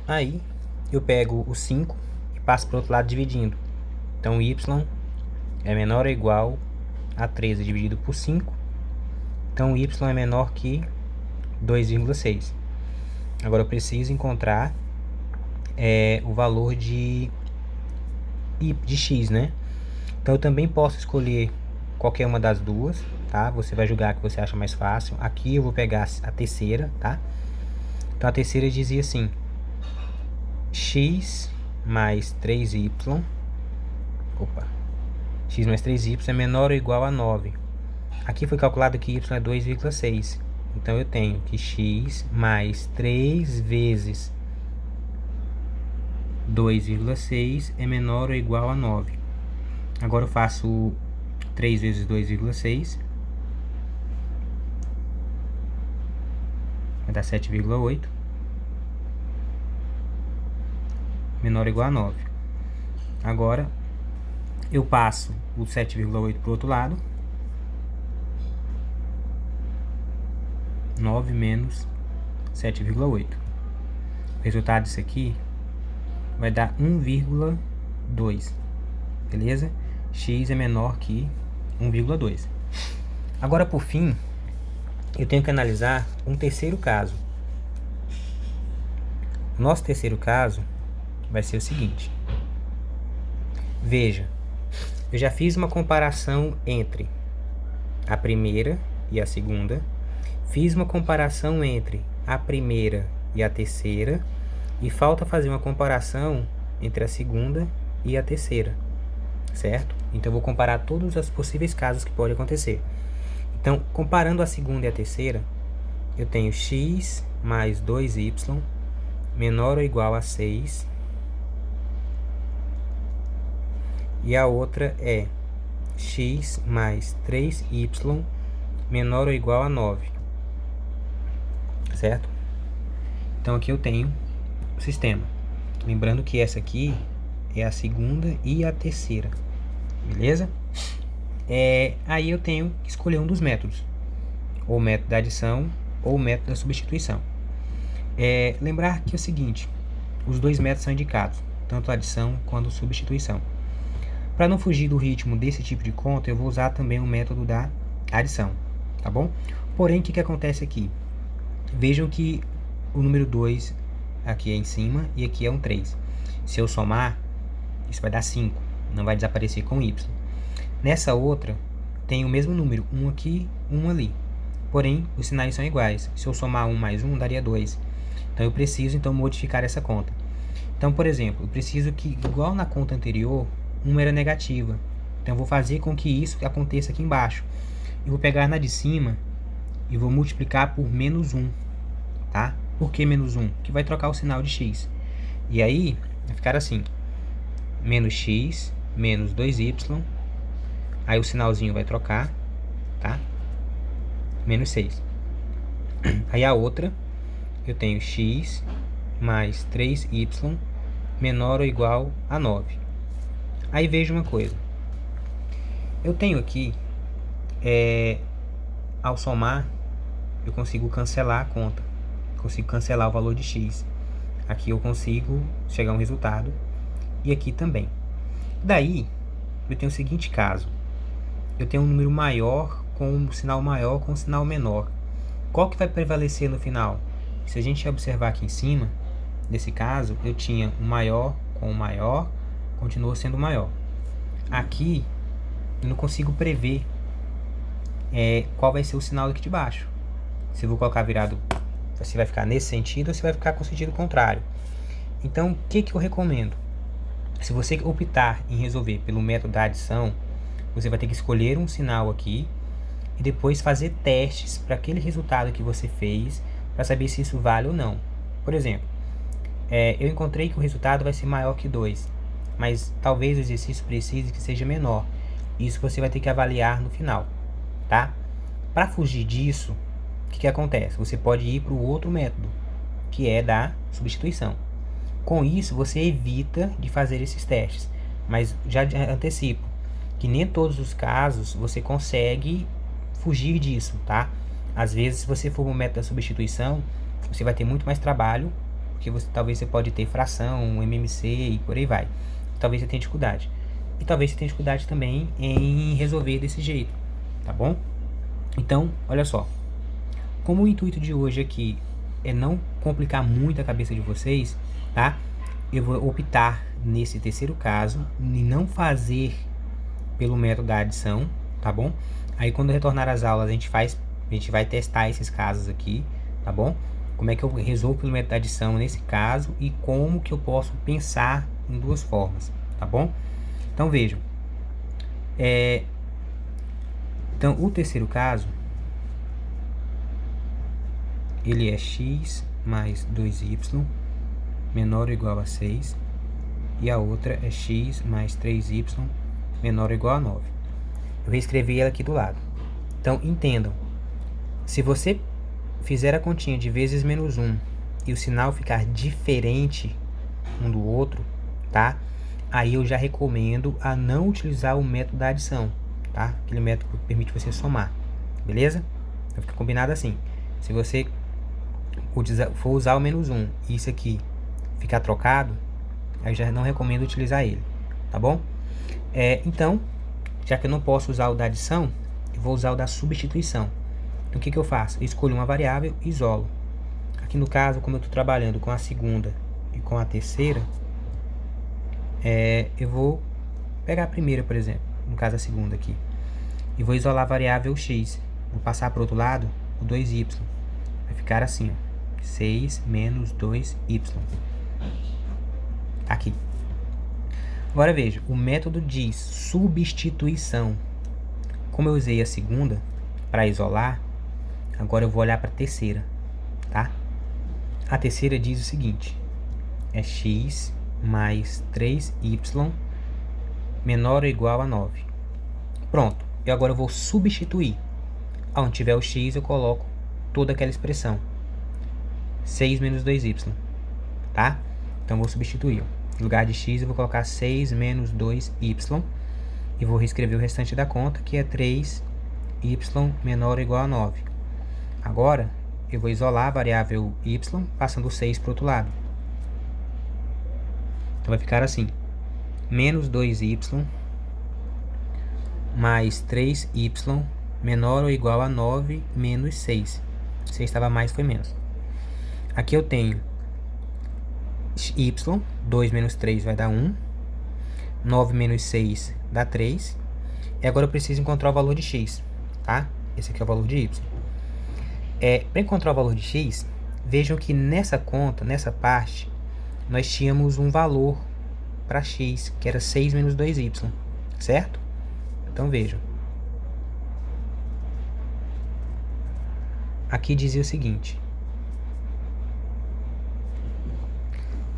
Aí eu pego o 5 e passo para o outro lado dividindo. Então y é menor ou igual a 13 dividido por 5. Então y é menor que 2,6. Agora eu preciso encontrar o valor de x, né? Então eu também posso escolher qualquer uma das duas, tá? Você vai julgar que você acha mais fácil. Aqui eu vou pegar a terceira, tá? Então a terceira dizia assim: x mais 3y, x mais 3y é menor ou igual a 9. Aqui foi calculado que y é 2,6. Então eu tenho que x mais 3 vezes 2,6 é menor ou igual a 9. Agora eu faço 3 vezes 2,6. Vai dar 7,8. Menor ou igual a 9. Agora eu passo o 7,8 para o outro lado. 9 menos 7,8. O resultado disso aqui vai dar 1,2. Beleza? X é menor que 1,2. Agora, por fim, eu tenho que analisar um terceiro caso. O nosso terceiro caso vai ser o seguinte. Veja, eu já fiz uma comparação entre a primeira e a segunda. Fiz uma comparação entre a primeira e a terceira. E falta fazer uma comparação entre a segunda e a terceira. Certo? Então eu vou comparar todos os possíveis casos que podem acontecer. Então, comparando a segunda e a terceira, eu tenho x mais 2y menor ou igual a 6. E a outra é x mais 3y menor ou igual a 9. Certo? Então aqui eu tenho o sistema. Lembrando que essa aqui é a segunda e a terceira. Beleza? Aí eu tenho que escolher um dos métodos. Ou o método da adição ou o método da substituição. Lembrar que é o seguinte. Os dois métodos são indicados. Tanto a adição quanto a substituição. Para não fugir do ritmo desse tipo de conta, eu vou usar também o método da adição. Tá bom? Porém, o que acontece aqui? Vejam que o número 2 aqui é em cima e aqui é um 3. Se eu somar, isso vai dar 5. Não vai desaparecer com y. Nessa outra, tem o mesmo número, um aqui, um ali. Porém, os sinais são iguais. Se eu somar 1 mais 1, daria 2. Então, eu preciso modificar essa conta. Então, por exemplo, eu preciso que, igual na conta anterior, 1 era negativa. Então, eu vou fazer com que isso aconteça aqui embaixo. Eu vou pegar na de cima e vou multiplicar por menos 1. Tá? Por que menos 1? Que vai trocar o sinal de x. E aí, vai ficar assim. Menos x, menos 2y. Aí o sinalzinho vai trocar. Tá? Menos 6. Aí a outra, eu tenho x mais 3y menor ou igual a 9. Aí veja uma coisa. Eu tenho aqui, ao somar, eu consigo cancelar a conta. Consigo cancelar o valor de x. Aqui eu consigo chegar a um resultado. E aqui também. Daí, eu tenho o seguinte caso. Eu tenho um número maior com um sinal maior com um sinal menor. Qual que vai prevalecer no final? Se a gente observar aqui em cima, nesse caso, eu tinha um maior com o maior, continua sendo maior. Aqui, eu não consigo prever qual vai ser o sinal aqui de baixo. Se eu vou colocar virado, se vai ficar nesse sentido ou se vai ficar com o sentido contrário. Então, o que eu recomendo? Se você optar em resolver pelo método da adição, você vai ter que escolher um sinal aqui e depois fazer testes para aquele resultado que você fez para saber se isso vale ou não. Por exemplo, eu encontrei que o resultado vai ser maior que 2, mas talvez o exercício precise que seja menor. Isso você vai ter que avaliar no final, tá? Para fugir disso, o que acontece? Você pode ir para o outro método, que é da substituição. Com isso, você evita de fazer esses testes, mas já antecipo que nem todos os casos você consegue fugir disso, tá? Às vezes, se você for no método da substituição, você vai ter muito mais trabalho porque talvez você pode ter fração, MMC e por aí vai. Talvez você tenha dificuldade. E talvez você tenha dificuldade também em resolver desse jeito, tá bom? Então, olha só. Como o intuito de hoje aqui é não complicar muito a cabeça de vocês, tá? Eu vou optar nesse terceiro caso em não fazer pelo método da adição, tá bom? Aí quando retornar às aulas a gente vai testar esses casos aqui, tá bom? Como é que eu resolvo pelo método da adição nesse caso e como que eu posso pensar em duas formas, tá bom? Então vejam, então o terceiro caso, ele é x mais 2y menor ou igual a 6, e a outra é x mais 3y menor ou igual a 9. Eu reescrevi ela aqui do lado. Então, entendam, se você fizer a continha de vezes menos 1 e o sinal ficar diferente um do outro, tá? Aí eu já recomendo a não utilizar o método da adição, tá? Aquele método que permite você somar, beleza? Então fica combinado assim. Se você for usar o menos 1 e isso aqui ficar trocado, aí eu já não recomendo utilizar ele, tá bom? Então, já que eu não posso usar o da adição, eu vou usar o da substituição. Então, o que eu faço? Eu escolho uma variável e isolo. Aqui no caso, como eu estou trabalhando com a segunda e com a terceira, eu vou pegar a primeira, por exemplo, no caso a segunda aqui, e vou isolar a variável x. Vou passar para o outro lado o 2y. Vai ficar assim, ó. 6 menos 2y. Aqui. Agora veja, o método de substituição. Como eu usei a segunda para isolar, agora eu vou olhar para a terceira, tá? A terceira diz o seguinte, é x mais 3y menor ou igual a 9. Pronto, e agora eu vou substituir. Onde tiver o x, eu coloco toda aquela expressão. 6 menos 2y, tá? Então, vou substituir. No lugar de x, eu vou colocar 6 menos 2y. E vou reescrever o restante da conta, que é 3y menor ou igual a 9. Agora, eu vou isolar a variável y, passando o 6 para o outro lado. Então, vai ficar assim. Menos 2y mais 3y menor ou igual a 9 menos 6. 6 estava mais, foi menos. Aqui eu tenho y, 2 menos 3 vai dar 1. 9 menos 6 dá 3. E agora eu preciso encontrar o valor de x, tá? Esse aqui é o valor de y. Para encontrar o valor de x, vejam que nessa conta, nessa parte, nós tínhamos um valor para x, que era 6 menos 2y, certo? Então vejam. Aqui dizia o seguinte,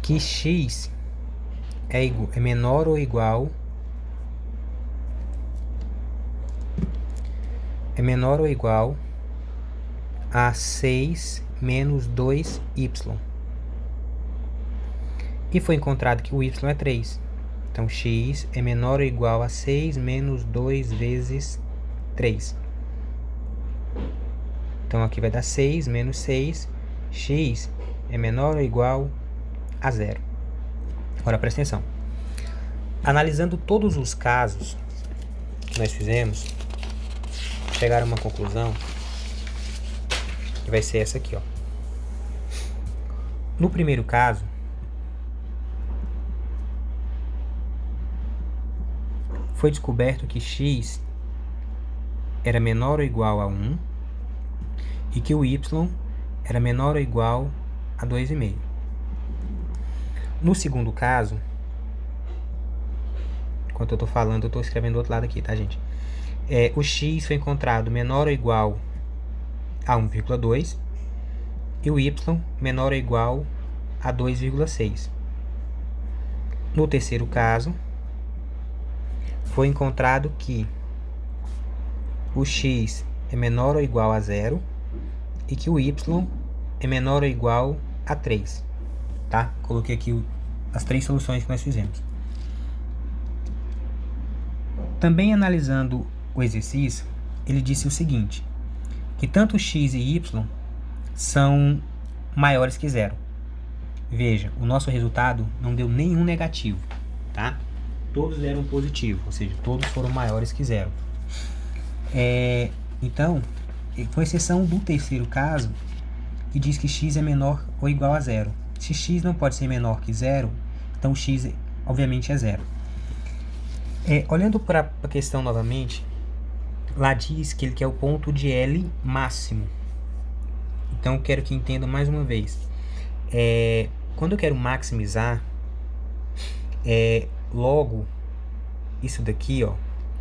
que x é menor ou igual a 6 menos 2y. E foi encontrado que o y é 3. Então, x é menor ou igual a 6 menos 2 vezes 3. Então, aqui vai dar 6 menos 6. X é menor ou igual a 0. Agora, presta atenção. Analisando todos os casos que nós fizemos, chegaram a uma conclusão que vai ser essa aqui, ó. No primeiro caso, foi descoberto que x era menor ou igual a 1 e que o y era menor ou igual a 2,5. No segundo caso, enquanto eu estou falando, eu estou escrevendo do outro lado aqui, tá, gente? O x foi encontrado menor ou igual a 1,2 e o y menor ou igual a 2,6. No terceiro caso, foi encontrado que o x é menor ou igual a 0 e que o y é menor ou igual a 3. Tá? Coloquei aqui as 3 soluções que nós fizemos. Também analisando o exercício, ele disse o seguinte, que tanto x e y são maiores que 0. veja, o nosso resultado não deu nenhum negativo, tá? Todos deram positivo, ou seja, todos foram maiores que zero. Então, com exceção do terceiro caso, que diz que x é menor ou igual a zero. Se x não pode ser menor que zero, então x obviamente é zero. Olhando para a questão novamente, lá diz que ele quer o ponto de L máximo. Então eu quero que entenda mais uma vez. Quando eu quero maximizar, logo isso daqui, ó,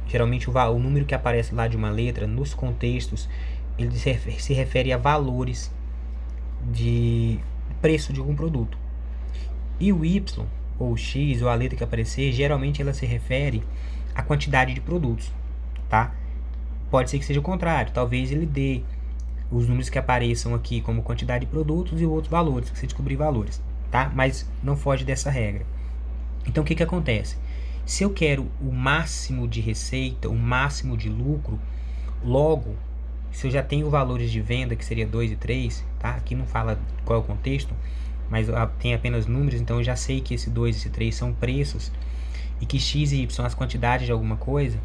geralmente o número que aparece lá de uma letra, nos contextos, ele se refere a valores de preço de algum produto. E o Y, ou X, ou a letra que aparecer, geralmente ela se refere à quantidade de produtos, tá? Pode ser que seja o contrário, talvez ele dê os números que apareçam aqui como quantidade de produtos e outros valores, que você descobrir valores, tá? Mas não foge dessa regra. Então, o que acontece? Se eu quero o máximo de receita, o máximo de lucro, logo, se eu já tenho valores de venda, que seria 2 e 3, tá? Aqui não fala qual é o contexto, mas tem apenas números, então eu já sei que esse 2 e esse 3 são preços, e que x e y são as quantidades de alguma coisa.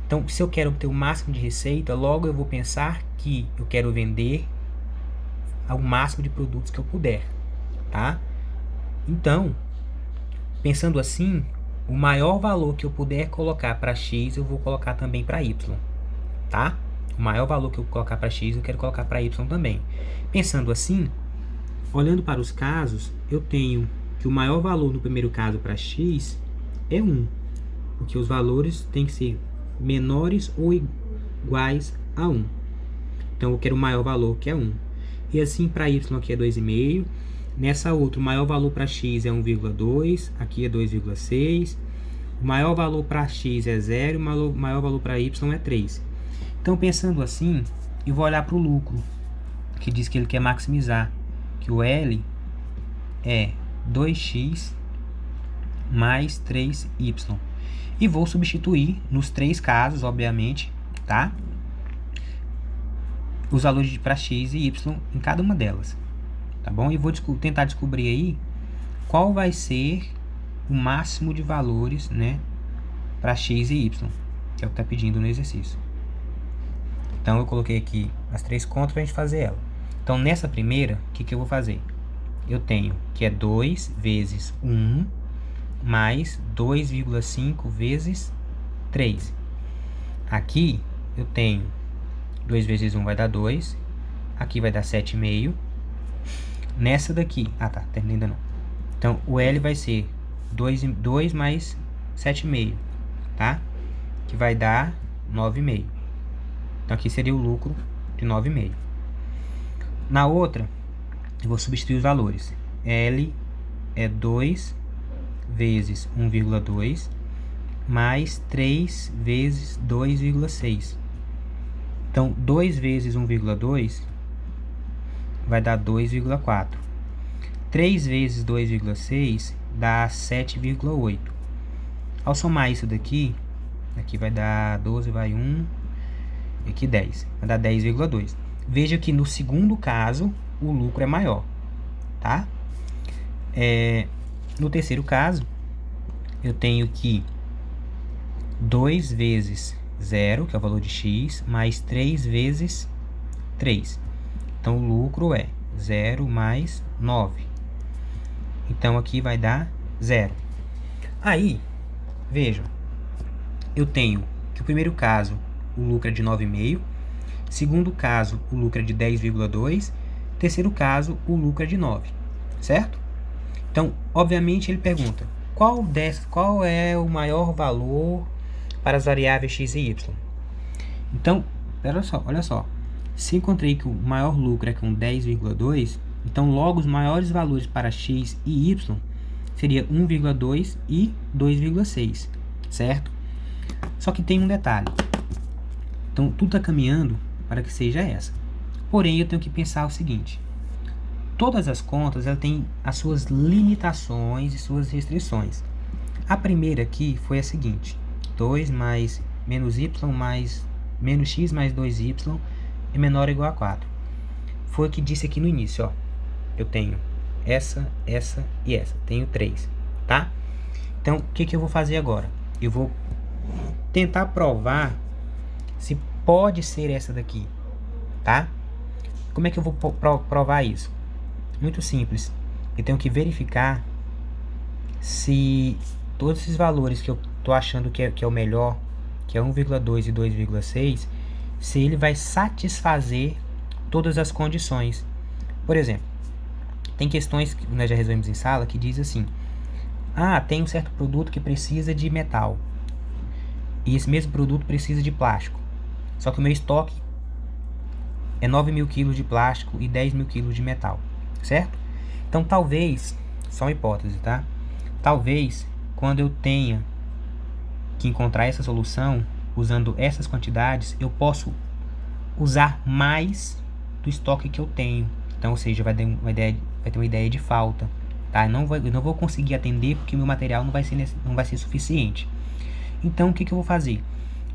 Então, se eu quero obter o máximo de receita, logo eu vou pensar que eu quero vender ao máximo de produtos que eu puder, tá? Então, pensando assim, o maior valor que eu puder colocar para x, eu vou colocar também para y, tá? O maior valor que eu colocar para x, eu quero colocar para y também. Pensando assim, olhando para os casos, eu tenho que o maior valor no primeiro caso para x é 1, porque os valores têm que ser menores ou iguais a 1. Então, eu quero o maior valor, que é 1. E assim, para y, aqui é 2,5. Nessa outra, o maior valor para x é 1,2. Aqui é 2,6. O maior valor para x é 0. O maior valor para y é 3. Então, pensando assim, eu vou olhar para o lucro, que diz que ele quer maximizar, que o L é 2x mais 3y. E vou substituir nos três casos, obviamente, tá? Os valores para x e y em cada uma delas, tá bom? E vou tentar descobrir aí qual vai ser o máximo de valores, né, para x e y, que é o que está pedindo no exercício. Então, eu coloquei aqui as três contas para a gente fazer ela. Então, nessa primeira, o que eu vou fazer? Eu tenho que é 2 vezes 1 mais 2,5 vezes 3. Aqui, eu tenho 2 vezes 1 vai dar 2. Aqui vai dar 7,5. Nessa daqui... Ah, tá. Terminei ainda não. Então, o L vai ser 2 mais 7,5. Tá? Que vai dar 9,5. Então, aqui seria o lucro de 9,5. Na outra, eu vou substituir os valores. L é 2 vezes 1,2 mais 3 vezes 2,6. Então, 2 vezes 1,2 vai dar 2,4. 3 vezes 2,6 dá 7,8. Ao somar isso daqui, aqui vai dar 12, vai 1, e aqui 10. Vai dar 10,2. Veja que no segundo caso, o lucro é maior, tá? No terceiro caso, eu tenho que 2 vezes 0, que é o valor de x, mais 3 vezes 3. Então, o lucro é 0 mais 9. Então, aqui vai dar 0. Aí, vejam, eu tenho que o primeiro caso, o lucro é de 9,5. Segundo caso, o lucro é de 10,2. Terceiro caso, o lucro é de 9. Certo? Então, obviamente, ele pergunta, qual é o maior valor para as variáveis x e y? Então, olha só. Se encontrei que o maior lucro é com 10,2, então logo os maiores valores para x e y seria 1,2 e 2,6, certo? Só que tem um detalhe. Então, tudo está caminhando para que seja essa. Porém, eu tenho que pensar o seguinte. Todas as contas ela tem as suas limitações e suas restrições. A primeira aqui foi a seguinte. 2 mais menos y mais menos x mais 2y é menor ou igual a 4. Foi o que disse aqui no início, ó. Eu tenho essa e essa. Tenho 3, tá? Então, o que eu vou fazer agora? Eu vou tentar provar se pode ser essa daqui, tá? Como é que eu vou provar isso? Muito simples. Eu tenho que verificar se todos esses valores que eu tô achando que é o melhor, que é 1,2 e 2,6, se ele vai satisfazer todas as condições. Por exemplo, tem questões que nós já resolvemos em sala que diz assim: tem um certo produto que precisa de metal e esse mesmo produto precisa de plástico, só que o meu estoque é 9.000 kg de plástico e 10.000 kg de metal, certo? Então talvez, só uma hipótese, tá? Talvez quando eu tenha que encontrar essa solução usando essas quantidades, eu posso usar mais do estoque que eu tenho. Então, ou seja, vai ter uma ideia de falta, tá? Eu não vou conseguir atender porque o meu material não vai ser suficiente. Então, o que eu vou fazer?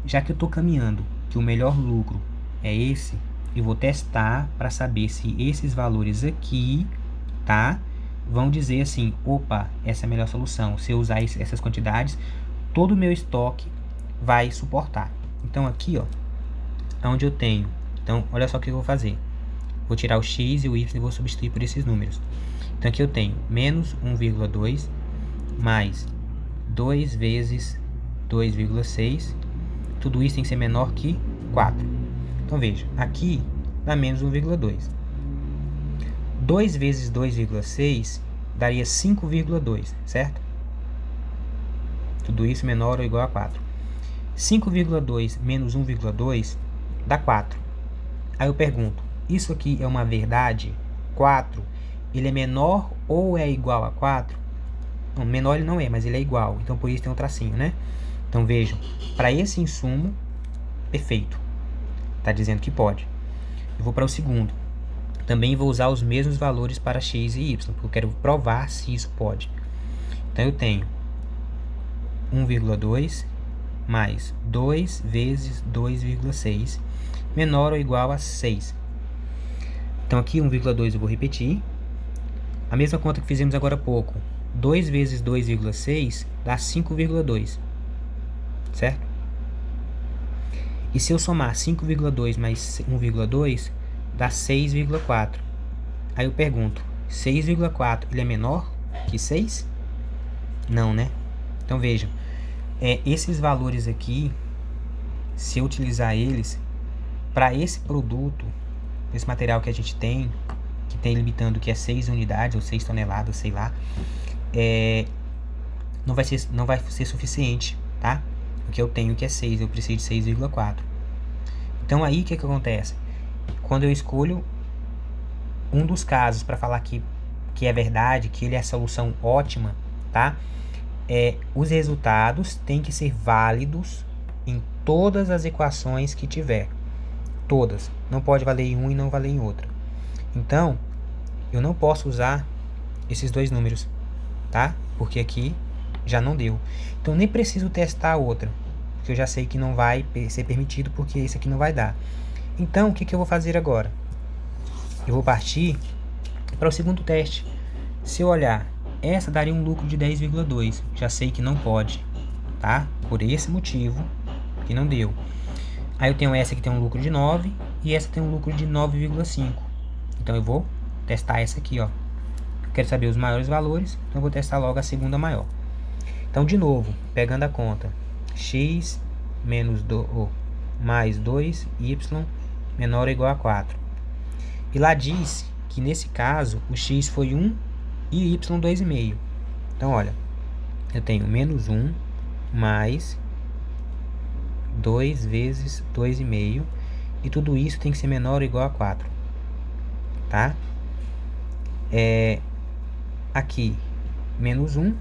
Já que eu estou caminhando que o melhor lucro é esse, eu vou testar para saber se esses valores aqui, tá, vão dizer assim: opa, essa é a melhor solução. Se eu usar essas quantidades, todo o meu estoque vai suportar. Então aqui, ó, onde eu tenho, então olha só o que eu vou fazer. Vou tirar o x e o y e vou substituir por esses números. Então aqui eu tenho menos 1,2 mais 2 vezes 2,6. Tudo isso tem que ser menor que 4. Então veja, aqui dá menos 1,2. 2 vezes 2,6 daria 5,2, certo? Tudo isso menor ou igual a 4. 5,2 menos 1,2 dá 4. Aí eu pergunto, isso aqui é uma verdade? 4, ele é menor ou é igual a 4? Não, menor ele não é, mas ele é igual. Então por isso tem um tracinho, né? Então vejam, para esse insumo, perfeito. Está dizendo que pode. Eu vou para o segundo. Também vou usar os mesmos valores para x e y, porque eu quero provar se isso pode. Então eu tenho 1,2 mais 2 vezes 2,6 menor ou igual a 6. Então aqui 1,2 eu vou repetir. A mesma conta que fizemos agora há pouco. 2 vezes 2,6 dá 5,2. Certo? E se eu somar 5,2 mais 1,2, dá 6,4. Aí eu pergunto, 6,4 ele é menor que 6? Não, né? Então vejam, esses valores aqui, se eu utilizar eles para esse produto, esse material que a gente tem, que tem limitando que é 6 unidades ou 6 toneladas, sei lá, não vai ser suficiente, tá? O que eu tenho que é 6, eu preciso de 6,4. Então aí o que acontece? Quando eu escolho um dos casos para falar que é verdade, que ele é a solução ótima, tá? Os resultados têm que ser válidos em todas as equações que tiver. Todas. Não pode valer em um e não valer em outra. Então, eu não posso usar esses dois números, tá? Porque aqui já não deu. Então, nem preciso testar a outra, porque eu já sei que não vai ser permitido, porque esse aqui não vai dar. Então, o que eu vou fazer agora? Eu vou partir para o segundo teste. Se eu olhar, essa daria um lucro de 10,2. Já sei que não pode, tá? Por esse motivo que não deu. Aí eu tenho essa que tem um lucro de 9 e essa tem um lucro de 9,5. Então eu vou testar essa aqui, ó. Eu quero saber os maiores valores, então eu vou testar logo a segunda maior. Então, de novo, pegando a conta, x menos mais 2y menor ou igual a 4. E lá diz que nesse caso o x foi 1 e y 2,5. Então, olha, eu tenho menos 1 mais 2 vezes 2,5 e tudo isso tem que ser menor ou igual a 4, tá? Aqui, menos 1,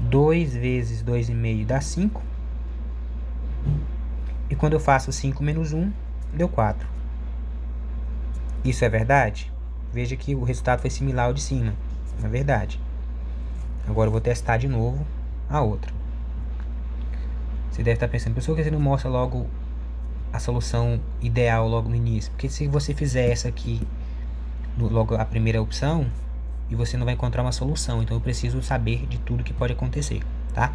2 vezes 2,5 dá 5, e quando eu faço 5 menos 1, deu 4. Isso é verdade? Veja que o resultado foi similar ao de cima, é verdade. Agora eu vou testar de novo a outra. Você deve estar pensando, pessoal, que você não mostra logo a solução ideal logo no início? Porque se você fizer essa aqui, logo a primeira opção, e você não vai encontrar uma solução. Então eu preciso saber de tudo que pode acontecer, tá?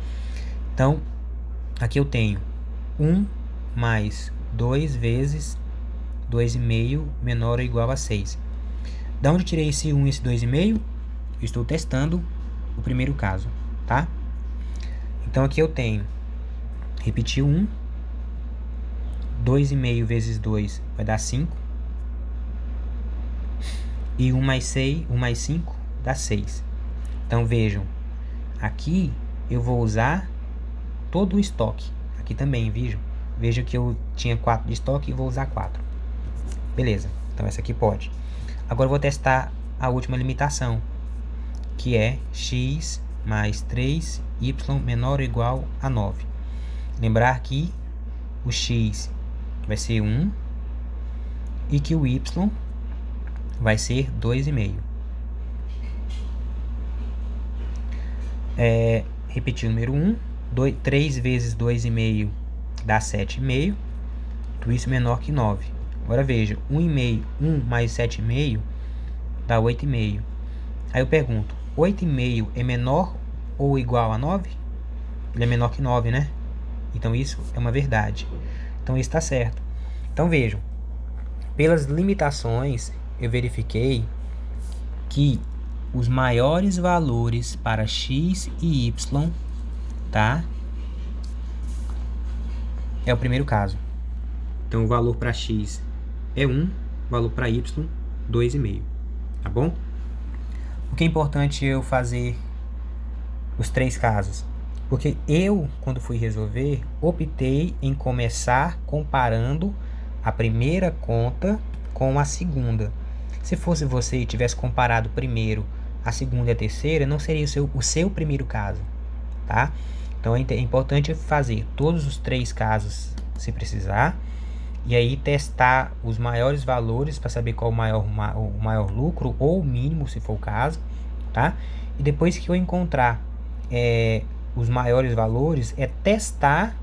Então, aqui eu tenho 1 mais 2 vezes 2,5 menor ou igual a 6. Da onde eu tirei esse 1 e esse 2,5? Eu estou testando o primeiro caso, tá? Então aqui eu tenho, repetir 1, 2,5 vezes 2 vai dar 5, e 1 mais 5 dá 6. Então vejam, aqui eu vou usar todo o estoque. Aqui também, vejam que eu tinha 4 de estoque e vou usar 4. Beleza, então essa aqui pode. Agora eu vou testar a última limitação, que é x mais 3y menor ou igual a 9. Lembrar que o x vai ser 1 e que o y vai ser 2,5. Repetir o número 1, 3 vezes 2,5 dá 7,5, tudo isso menor que 9. Agora veja, 1,5, 1 mais 7,5 dá 8,5. Aí eu pergunto, 8,5 é menor ou igual a 9? Ele é menor que 9, né? Então isso é uma verdade. Então isso está certo. Então vejam, pelas limitações eu verifiquei que os maiores valores para x e y, tá? É o primeiro caso. Então o valor para x é 1, o valor para y 2,5, tá bom? O que é importante eu fazer os 3 casos? Porque eu, quando fui resolver, optei em começar comparando a primeira conta com a segunda. Se fosse você e tivesse comparado primeiro a segunda e a terceira, não seria o seu primeiro caso, tá? Então é importante fazer todos os 3 casos se precisar, e aí testar os maiores valores para saber qual o maior lucro, ou o mínimo, se for o caso, tá? E depois que eu encontrar os maiores valores, testar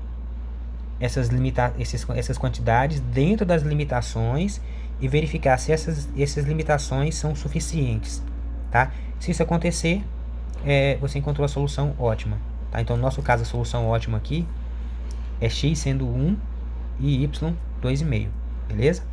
essas quantidades dentro das limitações e verificar se essas limitações são suficientes, tá? Se isso acontecer, você encontrou a solução ótima, tá? Então no nosso caso a solução ótima aqui é x sendo 1 e y 2,5, beleza?